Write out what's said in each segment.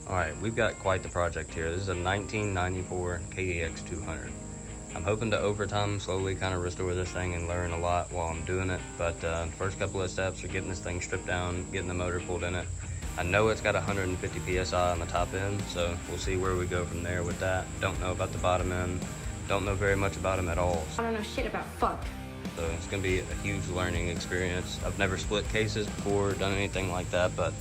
Alright, we've got quite the project here. This is a 1994 KDX 200. I'm hoping to over time slowly kind of restore this thing and learn a lot while I'm doing it, but first couple of steps are getting this thing stripped down, getting the motor pulled in it. I know it's got 150 psi on the top end, so we'll see where we go from there with that. Don't know about the bottom end, don't know very much about them at all. I don't know shit about fuck. So it's gonna be a huge learning experience. I've never split cases before, done anything like that, but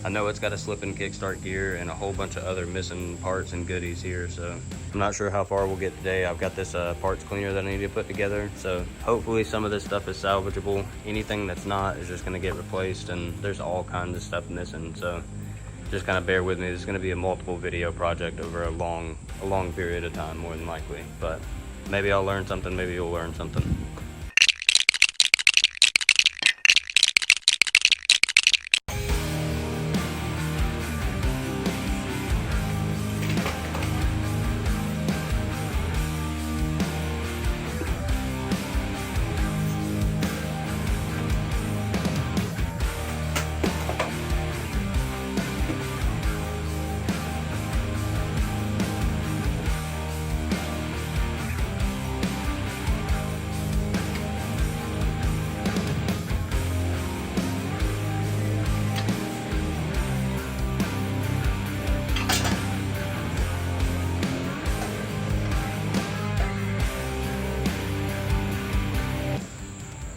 I know it's got a slip and kickstart gear and a whole bunch of other missing parts and goodies here, so I'm not sure how far we'll get today. I've got this parts cleaner that I need to put together, so hopefully some of this stuff is salvageable. Anything that's not is just gonna get replaced, and there's all kinds of stuff missing, so just kind of bear with me. This is gonna be a multiple video project over a long period of time, more than likely, but maybe I'll learn something, maybe you'll learn something.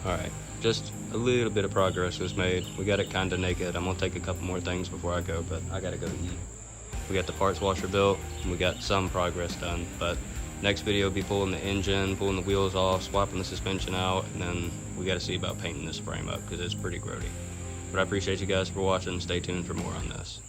Alright, just a little bit of progress was made. We got it kind of naked. I'm going to take a couple more things before I go, but I got to go eat. We got the parts washer built, and we got some progress done, but next video will be pulling the engine, pulling the wheels off, swapping the suspension out, and then we got to see about painting this frame up because it's pretty grody. But I appreciate you guys for watching. Stay tuned for more on this.